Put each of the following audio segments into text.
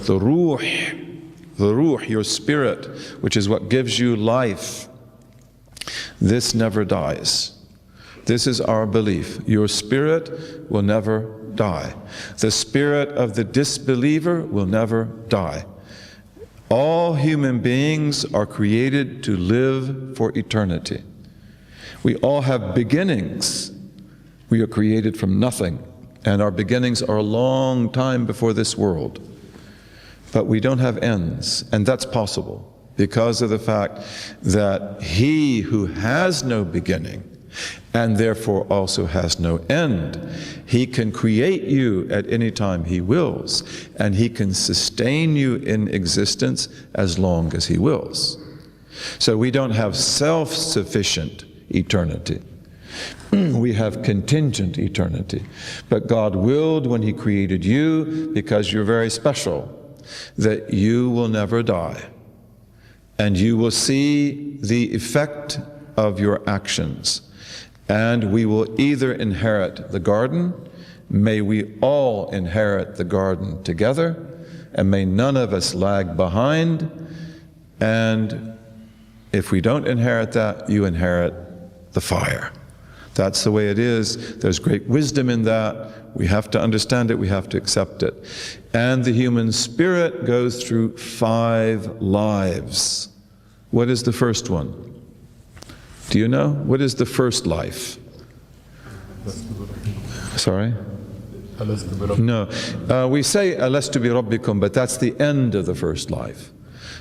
But the ruh, your spirit, which is what gives you life, this never dies. This is our belief. Your spirit will never die. The spirit of the disbeliever will never die. All human beings are created to live for eternity. We all have beginnings. We are created from nothing, and our beginnings are a long time before this world. But we don't have ends, and that's possible because of the fact that He who has no beginning and therefore also has no end, He can create you at any time He wills, and He can sustain you in existence as long as He wills. So we don't have self-sufficient eternity. We have contingent eternity. But God willed when He created you, because you're very special, that you will never die. And you will see the effect of your actions. And we will either inherit the garden, may we all inherit the garden together, and may none of us lag behind. And if we don't inherit that, you inherit the fire. That's the way it is. There's great wisdom in that. We have to understand it, we have to accept it. And the human spirit goes through 5 lives. What is the first one? Do you know? What is the first life? Sorry? No. We say alastu bi rabbikum, but that's the end of the first life.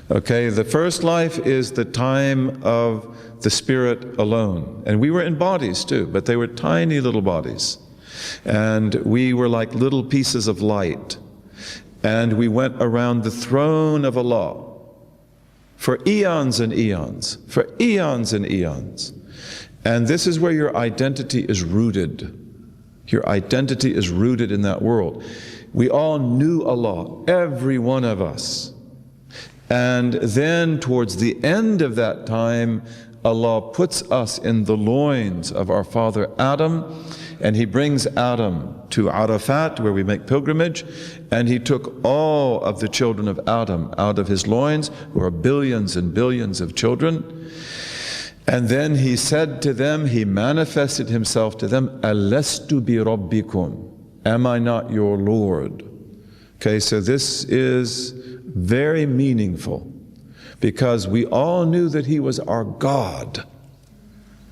Okay, the first life is the time of the spirit alone. And we were in bodies too, but they were tiny little bodies. And we were like little pieces of light. And we went around the throne of Allah for eons and eons, for eons and eons. And this is where your identity is rooted. Your identity is rooted in that world. We all knew Allah, every one of us. And then towards the end of that time, Allah puts us in the loins of our father Adam, and He brings Adam to Arafat, where we make pilgrimage, and He took all of the children of Adam out of his loins, who are billions and billions of children. And then He said to them, He manifested Himself to them, Alastu bi rabbikum, am I not your Lord? Okay, so this is very meaningful, because we all knew that He was our God.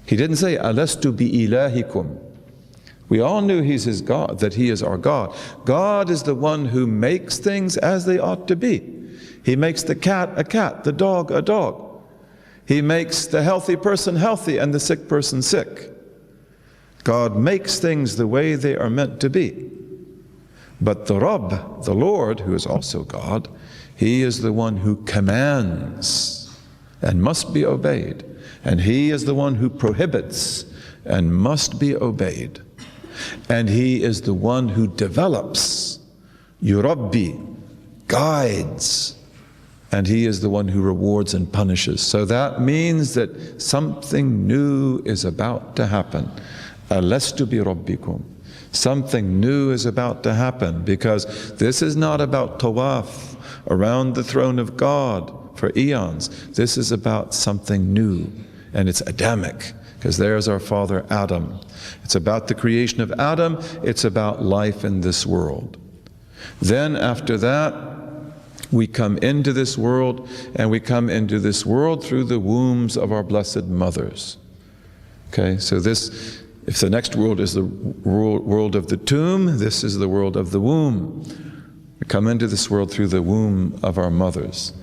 He didn't say, Alastu bi ilahikum. We all knew He's His God, that He is our God. God is the one who makes things as they ought to be. He makes the cat a cat, the dog a dog. He makes the healthy person healthy and the sick person sick. God makes things the way they are meant to be. But the Rabb, the Lord, who is also God, He is the one who commands and must be obeyed. And He is the one who prohibits and must be obeyed. And He is the one who develops, yurabbi, guides, and He is the one who rewards and punishes. So that means that something new is about to happen. Alastu bi rabbikum. Something new is about to happen, because this is not about tawaf around the throne of God for eons. This is about something new, and it's Adamic, because there's our father Adam. It's about the creation of Adam. It's about life in this world. Then after that, we come into this world, and we come into this world through the wombs of our blessed mothers. Okay, so this, if the next world is the world of the tomb, this is the world of the womb. We come into this world through the womb of our mothers.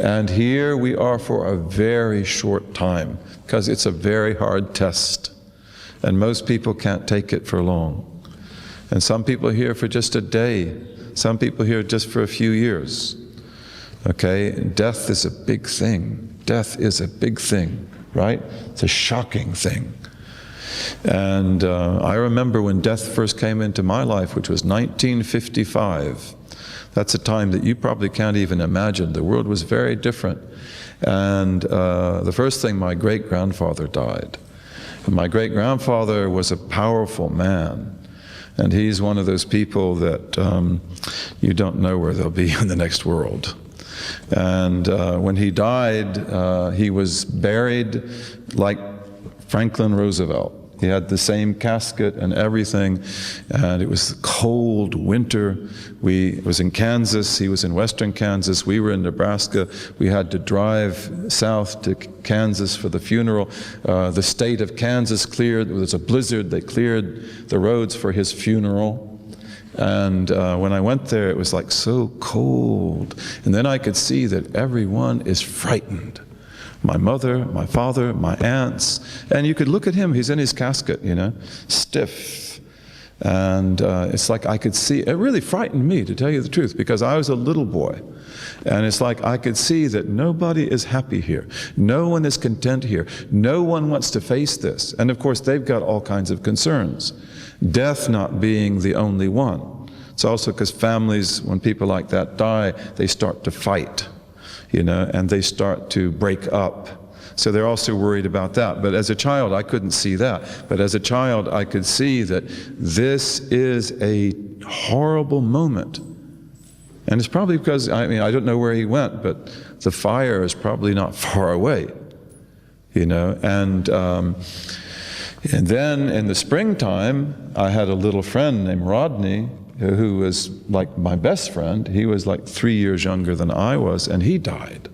And here we are for a very short time, because it's a very hard test. And most people can't take it for long. And some people are here for just a day. Some people here just for a few years. Okay, death is a big thing. Death is a big thing, right? It's a shocking thing. And I remember when death first came into my life, which was 1955. That's a time that you probably can't even imagine. The world was very different. And the first thing, my great-grandfather died. And my great-grandfather was a powerful man. And he's one of those people that you don't know where they'll be in the next world. And when he died, he was buried like Franklin Roosevelt. He had the same casket and everything, and it was cold winter. It was in Kansas, he was in western Kansas, we were in Nebraska. We had to drive south to Kansas for the funeral. The state of Kansas cleared, there was a blizzard, they cleared the roads for his funeral. And when I went there, it was like so cold. And then I could see that everyone is frightened. My mother, my father, my aunts, and you could look at him, he's in his casket, stiff. And it's like I could see, it really frightened me, to tell you the truth, because I was a little boy. And it's like I could see that nobody is happy here. No one is content here. No one wants to face this. And of course, they've got all kinds of concerns. Death not being the only one. It's also because families, when people like that die, they start to fight. And they start to break up. So they're also worried about that. But as a child, I couldn't see that. But as a child, I could see that this is a horrible moment. And it's probably because, I don't know where he went, but the fire is probably not far away. And then in the springtime, I had a little friend named Rodney, who was like my best friend. He was like 3 years younger than I was, and he died.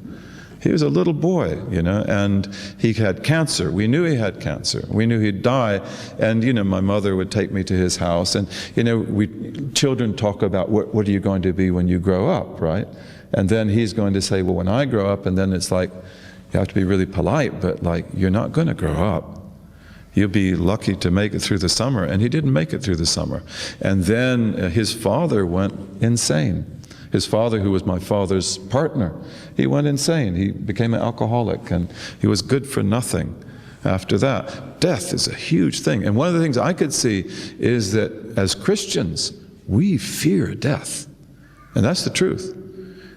He was a little boy, and he had cancer. We knew he had cancer. We knew he'd die. And, my mother would take me to his house. And, children talk about what are you going to be when you grow up, right? And then he's going to say, well, when I grow up, and then it's like, you have to be really polite, but like, you're not going to grow up. You'll be lucky to make it through the summer. And he didn't make it through the summer. And then his father went insane. His father, who was my father's partner, he went insane. He became an alcoholic, and he was good for nothing after that. Death is a huge thing. And one of the things I could see is that as Christians, we fear death. And that's the truth.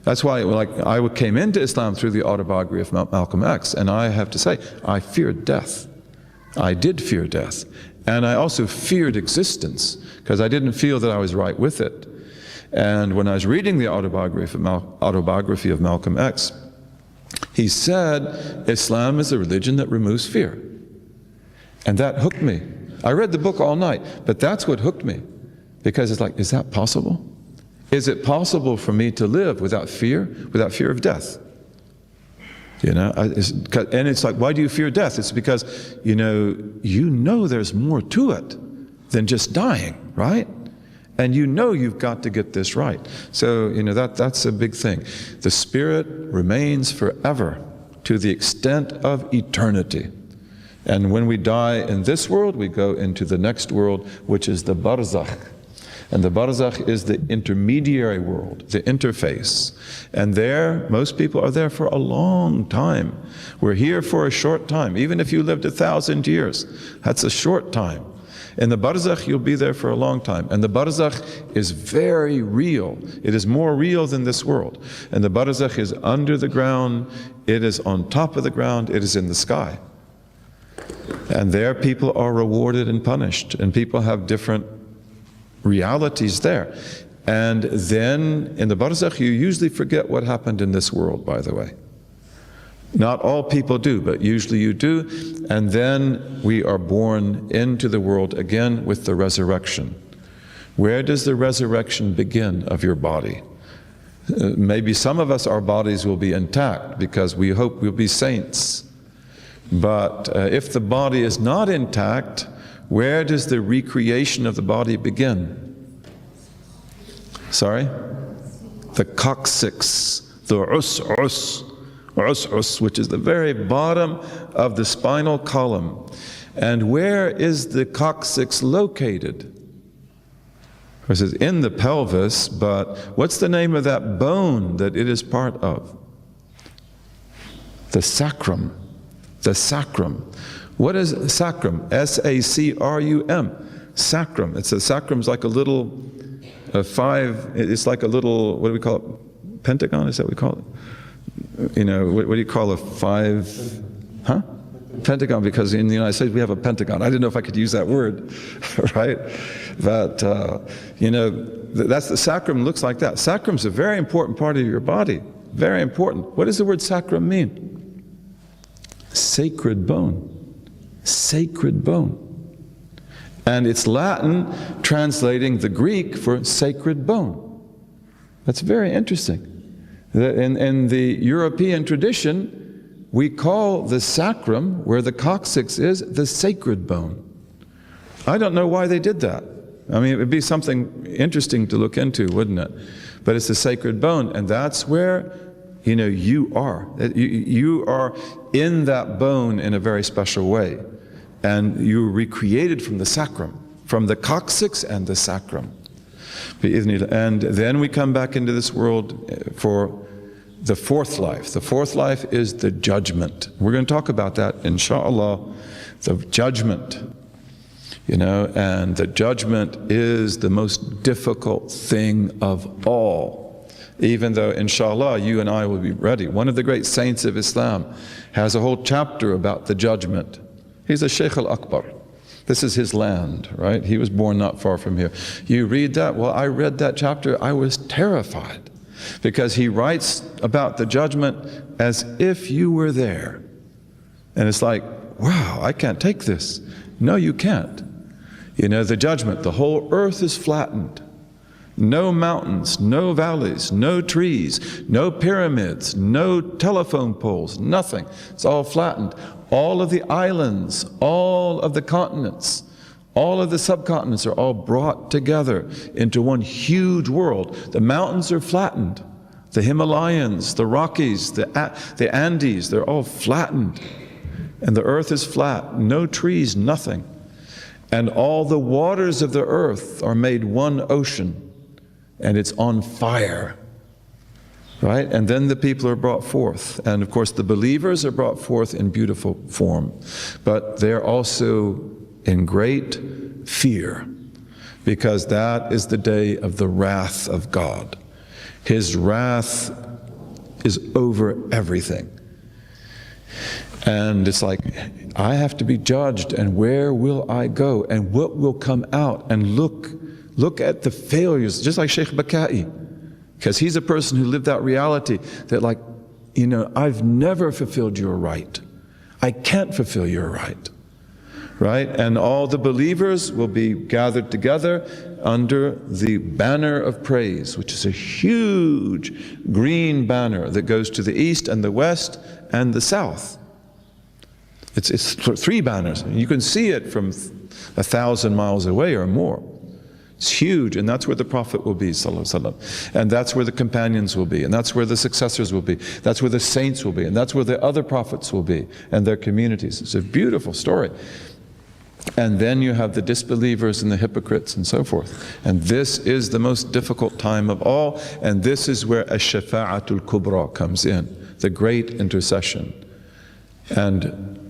That's why, I came into Islam through the autobiography of Malcolm X, and I have to say, I feared death. I did fear death. And I also feared existence, because I didn't feel that I was right with it. And when I was reading the autobiography of Malcolm X, he said, Islam is a religion that removes fear. And that hooked me. I read the book all night, but that's what hooked me. Because it's like, is that possible? Is it possible for me to live without fear of death? And it's like, why do you fear death? It's because, you know there's more to it than just dying, right? And you've got to get this right. So, that's a big thing. The spirit remains forever to the extent of eternity. And when we die in this world, we go into the next world, which is the barzakh. And the barzakh is the intermediary world, the interface. And there, most people are there for a long time. We're here for a short time. Even if you lived 1,000 years, that's a short time. In the barzakh, you'll be there for a long time. And the barzakh is very real. It is more real than this world. And the barzakh is under the ground. It is on top of the ground. It is in the sky. And there people are rewarded and punished. And people have different realities there. And then in the barzakh, you usually forget what happened in this world, by the way. Not all people do, but usually you do. And then we are born into the world again with the resurrection. Where does the resurrection begin of your body? Maybe some of us, our bodies will be intact because we hope we'll be saints. But if the body is not intact, where does the recreation of the body begin? Sorry? The coccyx, the us, which is the very bottom of the spinal column. And where is the coccyx located? Of course, it's in the pelvis, but what's the name of that bone that it is part of? The sacrum. The sacrum. What is sacrum? S-A-C-R-U-M. Sacrum. It's a sacrum's like a little it's like a little, what do we call it? Pentagon, is that what we call it? What do you call a five? Huh? Pentagon, because in the United States we have a Pentagon. I didn't know if I could use that word, right? But, that's the sacrum looks like that. Sacrum's a very important part of your body, very important. What does the word sacrum mean? Sacred bone, sacred bone. And it's Latin translating the Greek for sacred bone. That's very interesting. In the European tradition, we call the sacrum, where the coccyx is, the sacred bone. I don't know why they did that. I mean, it would be something interesting to look into, wouldn't it? But it's the sacred bone, and that's where, you are. You are in that bone in a very special way. And you were recreated from the sacrum, from the coccyx and the sacrum. And then we come back into this world for the fourth life. The fourth life is the judgment. We're going to talk about that, inshallah, the judgment. And the judgment is the most difficult thing of all. Even though, inshallah, you and I will be ready. One of the great saints of Islam has a whole chapter about the judgment. He's a Sheikh al-Akbar. This is his land, right? He was born not far from here. You read that? Well, I read that chapter. I was terrified. Because he writes about the judgment as if you were there. And it's like, wow, I can't take this. No, you can't. The judgment, the whole earth is flattened. No mountains, no valleys, no trees, no pyramids, no telephone poles, nothing. It's all flattened. All of the islands, all of the continents, all of the subcontinents are all brought together into one huge world. The mountains are flattened. The Himalayas, the Rockies, the Andes, they're all flattened. And the earth is flat, no trees, nothing. And all the waters of the earth are made one ocean, and it's on fire. Right? And then the people are brought forth. And of course the believers are brought forth in beautiful form. But they're also in great fear, because that is the day of the wrath of God. His wrath is over everything. And it's like, I have to be judged, and where will I go, and what will come out? And look at the failures, just like Sheikh Bakai, because he's a person who lived that reality that, like, I've never fulfilled your right. I can't fulfill your right. Right? And all the believers will be gathered together under the banner of praise, which is a huge green banner that goes to the east and the west and the south. It's three banners. You can see it from 1,000 miles away or more. It's huge, and that's where the Prophet will be, sallallahu alaihi wasallam. And that's where the companions will be, and that's where the successors will be. That's where the saints will be, and that's where the other prophets will be, and their communities. It's a beautiful story. And then you have the disbelievers and the hypocrites and so forth. And this is the most difficult time of all, and this is where ash-shafa'atul kubra comes in, the great intercession. And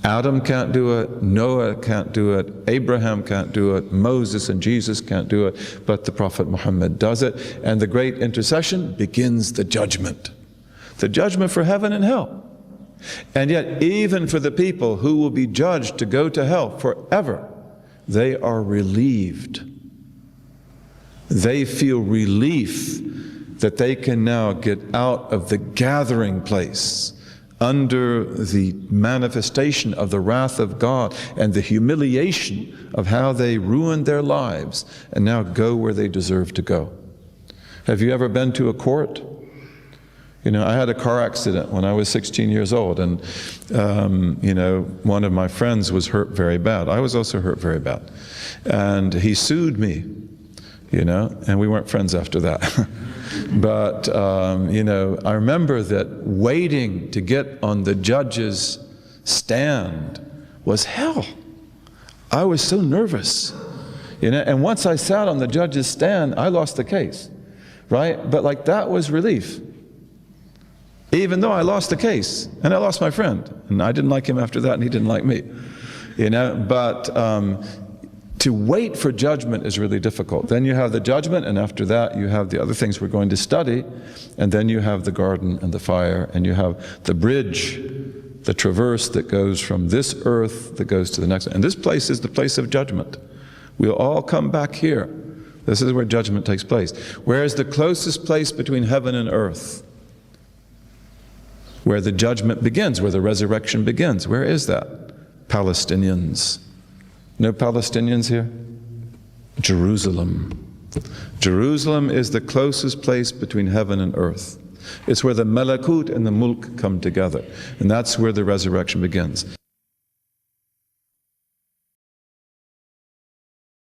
Adam can't do it, Noah can't do it, Abraham can't do it, Moses and Jesus can't do it, but the Prophet Muhammad does it. And the great intercession begins the judgment for heaven and hell. And yet, even for the people who will be judged to go to hell forever, they are relieved. They feel relief that they can now get out of the gathering place under the manifestation of the wrath of God and the humiliation of how they ruined their lives, and now go where they deserve to go. Have you ever been to a court? I had a car accident when I was 16 years old, and one of my friends was hurt very bad. I was also hurt very bad. And he sued me, and we weren't friends after that. But, I remember that waiting to get on the judge's stand was hell. I was so nervous, and once I sat on the judge's stand, I lost the case, right? But that was relief. Even though I lost the case, and I lost my friend, and I didn't like him after that, and he didn't like me, but to wait for judgment is really difficult. Then you have the judgment, and after that you have the other things we're going to study, and then you have the garden and the fire, and you have the bridge the traverse that goes from this earth that goes to the next. And this place is the place of judgment. We'll all come back here. This is where judgment takes place. Where is the closest place between heaven and earth? Where the judgment begins, where the resurrection begins. Where is that? Palestinians. No Palestinians here? Jerusalem. Jerusalem is the closest place between heaven and earth. It's where the malakut and the mulk come together. And that's where the resurrection begins.